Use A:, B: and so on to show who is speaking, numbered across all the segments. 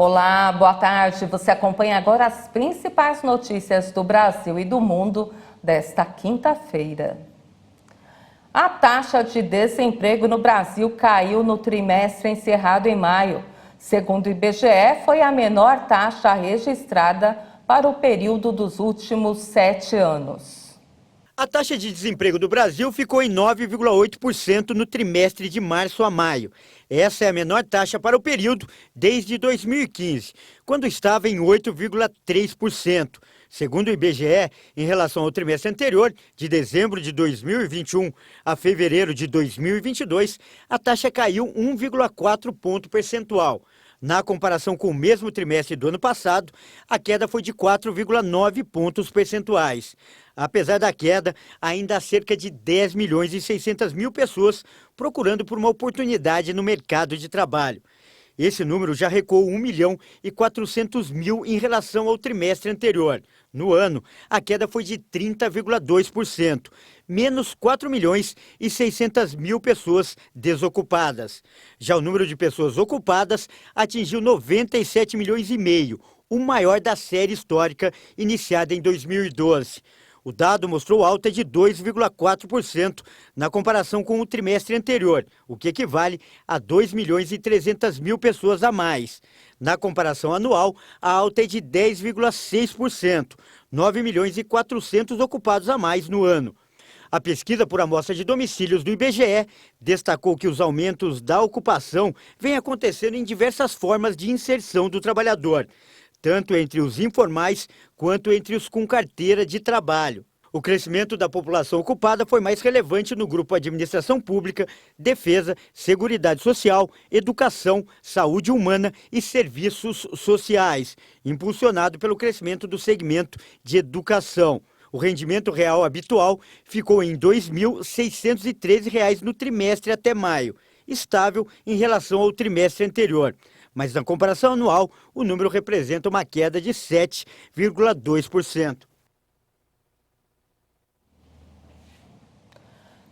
A: Olá, boa tarde. Você acompanha agora as principais notícias do Brasil e do mundo desta quinta-feira. A taxa de desemprego no Brasil caiu no trimestre encerrado em maio. Segundo o IBGE, foi a menor taxa registrada para o período dos últimos 7 anos.
B: A taxa de desemprego do Brasil ficou em 9,8% no trimestre de março a maio. Essa é a menor taxa para o período desde 2015, quando estava em 8,3%. Segundo o IBGE, em relação ao trimestre anterior, de dezembro de 2021 a fevereiro de 2022, a taxa caiu 1,4 ponto percentual. Na comparação com o mesmo trimestre do ano passado, a queda foi de 4,9 pontos percentuais. Apesar da queda, ainda há cerca de 10 milhões e 600 mil pessoas procurando por uma oportunidade no mercado de trabalho. Esse número já recuou 1 milhão e 400 mil em relação ao trimestre anterior. No ano, a queda foi de 30,2%, menos 4 milhões e 600 mil pessoas desocupadas. Já o número de pessoas ocupadas atingiu 97 milhões e meio, o maior da série histórica iniciada em 2012. O dado mostrou alta de 2,4% na comparação com o trimestre anterior, o que equivale a 2 milhões e 300 mil pessoas a mais. Na comparação anual, a alta é de 10,6%, 9 milhões e 400 ocupados a mais no ano. A pesquisa por amostra de domicílios do IBGE destacou que os aumentos da ocupação vêm acontecendo em diversas formas de inserção do trabalhador, tanto entre os informais quanto entre os com carteira de trabalho. O crescimento da população ocupada foi mais relevante no grupo Administração Pública, Defesa, Seguridade Social, Educação, Saúde Humana e Serviços Sociais, impulsionado pelo crescimento do segmento de educação. O rendimento real habitual ficou em R$ 2.613 no trimestre até maio, estável em relação ao trimestre anterior. Mas na comparação anual, o número representa uma queda de 7,2%.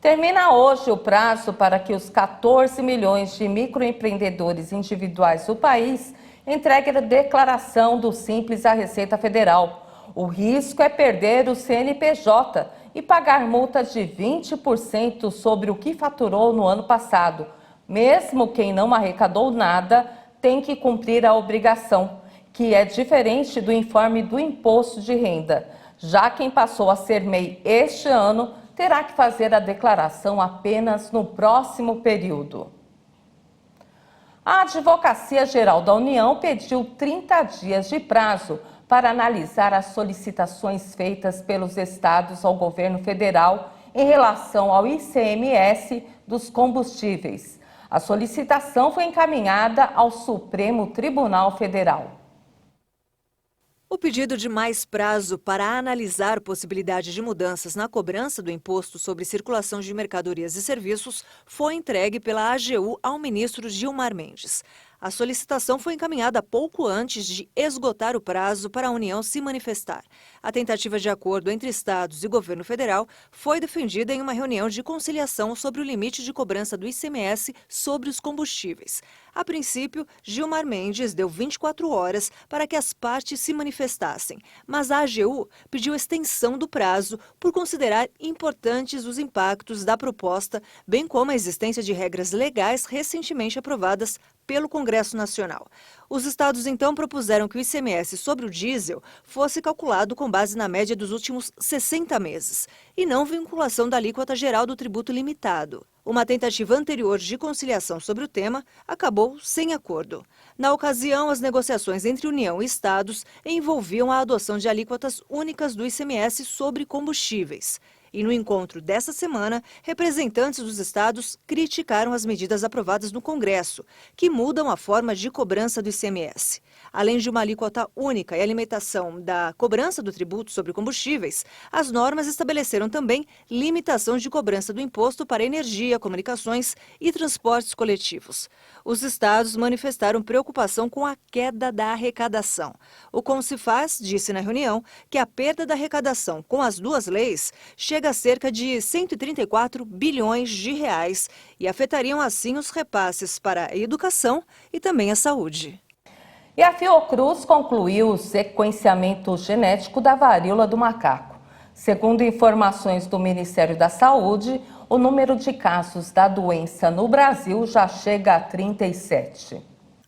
A: Termina hoje o prazo para que os 14 milhões de microempreendedores individuais do país entreguem a declaração do Simples à Receita Federal. O risco é perder o CNPJ e pagar multa de 20% sobre o que faturou no ano passado. Mesmo quem não arrecadou nada, tem que cumprir a obrigação, que é diferente do informe do imposto de renda. Já quem passou a ser MEI este ano terá que fazer a declaração apenas no próximo período. A Advocacia Geral da União pediu 30 dias de prazo para analisar as solicitações feitas pelos estados ao governo federal em relação ao ICMS dos combustíveis. A solicitação foi encaminhada ao Supremo Tribunal Federal.
C: O pedido de mais prazo para analisar possibilidade de mudanças na cobrança do Imposto sobre Circulação de Mercadorias e Serviços foi entregue pela AGU ao ministro Gilmar Mendes. A solicitação foi encaminhada pouco antes de esgotar o prazo para a União se manifestar. A tentativa de acordo entre estados e governo federal foi defendida em uma reunião de conciliação sobre o limite de cobrança do ICMS sobre os combustíveis. A princípio, Gilmar Mendes deu 24 horas para que as partes se manifestassem, mas a AGU pediu extensão do prazo por considerar importantes os impactos da proposta, bem como a existência de regras legais recentemente aprovadas pelo Congresso Nacional. Os estados então propuseram que o ICMS sobre o diesel fosse calculado com base na média dos últimos 60 meses e não vinculação da alíquota geral do tributo limitado. Uma tentativa anterior de conciliação sobre o tema acabou sem acordo. Na ocasião, as negociações entre União e estados envolviam a adoção de alíquotas únicas do ICMS sobre combustíveis. E no encontro dessa semana, representantes dos estados criticaram as medidas aprovadas no Congresso, que mudam a forma de cobrança do ICMS. Além de uma alíquota única e a limitação da cobrança do tributo sobre combustíveis, as normas estabeleceram também limitação de cobrança do imposto para energia, comunicações e transportes coletivos. Os estados manifestaram preocupação com a queda da arrecadação. O Concifaz disse na reunião que a perda da arrecadação com as duas leis chega a cerca de 134 bilhões de reais e afetariam assim os repasses para a educação e também a saúde.
A: E a Fiocruz concluiu o sequenciamento genético da varíola do macaco. Segundo informações do Ministério da Saúde, o número de casos da doença no Brasil já chega a 37.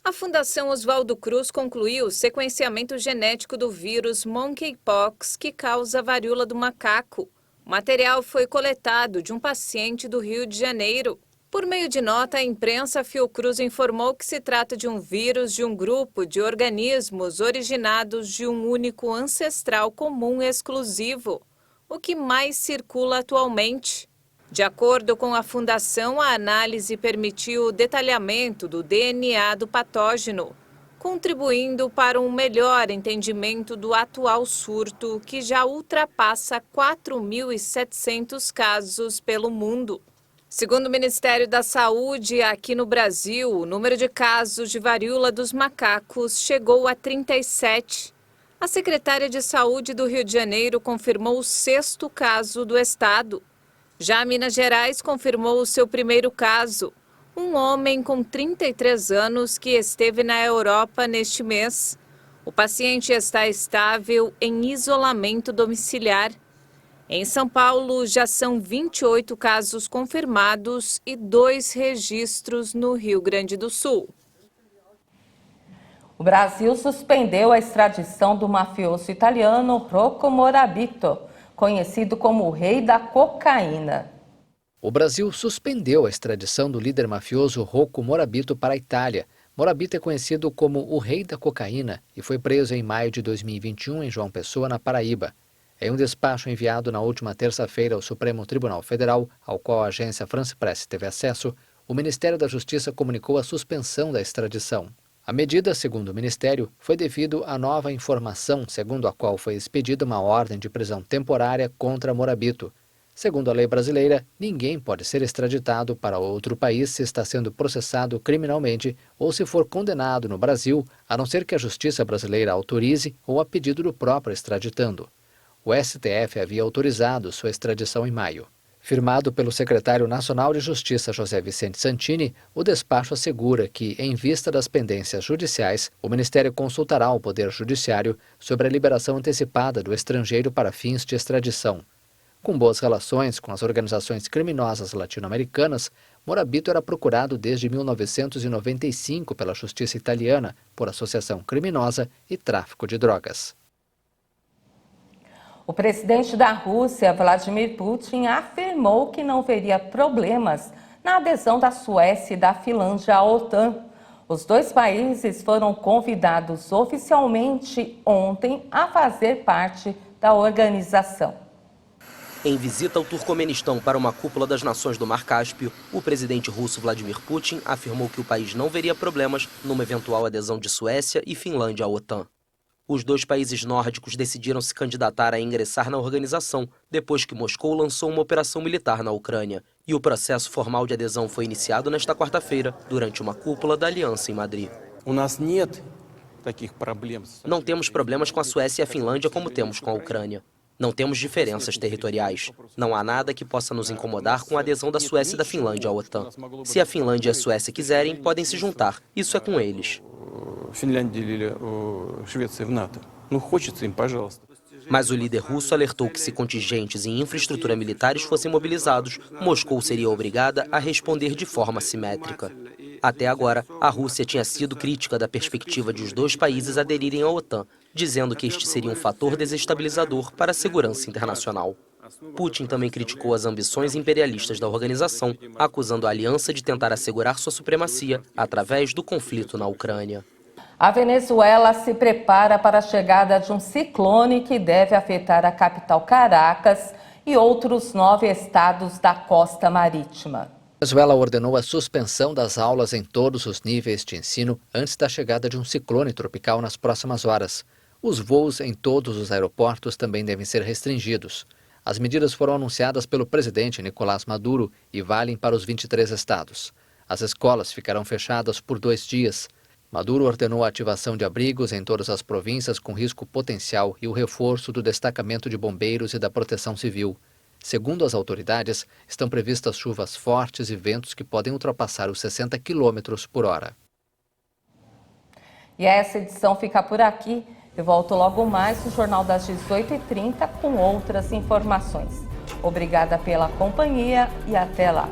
C: A Fundação Oswaldo Cruz concluiu o sequenciamento genético do vírus Monkeypox, que causa a varíola do macaco. O material foi coletado de um paciente do Rio de Janeiro. Por meio de nota à imprensa, a Fiocruz informou que se trata de um vírus de um grupo de organismos originados de um único ancestral comum exclusivo, o que mais circula atualmente. De acordo com a Fundação, a análise permitiu o detalhamento do DNA do patógeno, contribuindo para um melhor entendimento do atual surto, que já ultrapassa 4.700 casos pelo mundo. Segundo o Ministério da Saúde, aqui no Brasil, o número de casos de varíola dos macacos chegou a 37. A secretária de Saúde do Rio de Janeiro confirmou o 6º caso do estado. Já Minas Gerais confirmou o seu primeiro caso, um homem com 33 anos que esteve na Europa neste mês. O paciente está estável em isolamento domiciliar. Em São Paulo, já são 28 casos confirmados e 2 registros no Rio Grande do Sul.
A: O Brasil suspendeu a extradição do mafioso italiano Rocco Morabito, conhecido como o rei da cocaína.
D: O Brasil suspendeu a extradição do líder mafioso Rocco Morabito para a Itália. Morabito é conhecido como o rei da cocaína e foi preso em maio de 2021 em João Pessoa, na Paraíba. Em um despacho enviado na última terça-feira ao Supremo Tribunal Federal, ao qual a agência France Press teve acesso, o Ministério da Justiça comunicou a suspensão da extradição. A medida, segundo o Ministério, foi devido à nova informação segundo a qual foi expedida uma ordem de prisão temporária contra Morabito. Segundo a lei brasileira, ninguém pode ser extraditado para outro país se está sendo processado criminalmente ou se for condenado no Brasil, a não ser que a Justiça brasileira autorize ou a pedido do próprio extraditando. O STF havia autorizado sua extradição em maio. Firmado pelo secretário nacional de Justiça José Vicente Santini, o despacho assegura que, em vista das pendências judiciais, o Ministério consultará o Poder Judiciário sobre a liberação antecipada do estrangeiro para fins de extradição. Com boas relações com as organizações criminosas latino-americanas, Morabito era procurado desde 1995 pela Justiça italiana por associação criminosa e tráfico de drogas.
A: O presidente da Rússia, Vladimir Putin, afirmou que não veria problemas na adesão da Suécia e da Finlândia à OTAN. Os dois países foram convidados oficialmente ontem a fazer parte da organização.
E: Em visita ao Turcomenistão para uma cúpula das nações do Mar Cáspio, o presidente russo Vladimir Putin afirmou que o país não veria problemas numa eventual adesão de Suécia e Finlândia à OTAN. Os dois países nórdicos decidiram se candidatar a ingressar na organização depois que Moscou lançou uma operação militar na Ucrânia. E o processo formal de adesão foi iniciado nesta quarta-feira, durante uma cúpula da aliança em Madrid. Não temos problemas com a Suécia e a Finlândia como temos com a Ucrânia. Não temos diferenças territoriais. Não há nada que possa nos incomodar com a adesão da Suécia e da Finlândia à OTAN. Se a Finlândia e a Suécia quiserem, podem se juntar. Isso é com eles. Mas o líder russo alertou que se contingentes em infraestrutura militares fossem mobilizados, Moscou seria obrigada a responder de forma simétrica. Até agora, a Rússia tinha sido crítica da perspectiva de os dois países aderirem à OTAN, dizendo que este seria um fator desestabilizador para a segurança internacional. Putin também criticou as ambições imperialistas da organização, acusando a aliança de tentar assegurar sua supremacia através do conflito na Ucrânia.
A: A Venezuela se prepara para a chegada de um ciclone que deve afetar a capital Caracas e outros 9 estados da costa marítima.
D: A Venezuela ordenou a suspensão das aulas em todos os níveis de ensino antes da chegada de um ciclone tropical nas próximas horas. Os voos em todos os aeroportos também devem ser restringidos. As medidas foram anunciadas pelo presidente Nicolás Maduro e valem para os 23 estados. As escolas ficarão fechadas por 2 dias. Maduro ordenou a ativação de abrigos em todas as províncias com risco potencial e o reforço do destacamento de bombeiros e da proteção civil. Segundo as autoridades, estão previstas chuvas fortes e ventos que podem ultrapassar os 60 km por hora.
A: E essa edição fica por aqui. Eu volto logo mais no Jornal das 18h30 com outras informações. Obrigada pela companhia e até lá.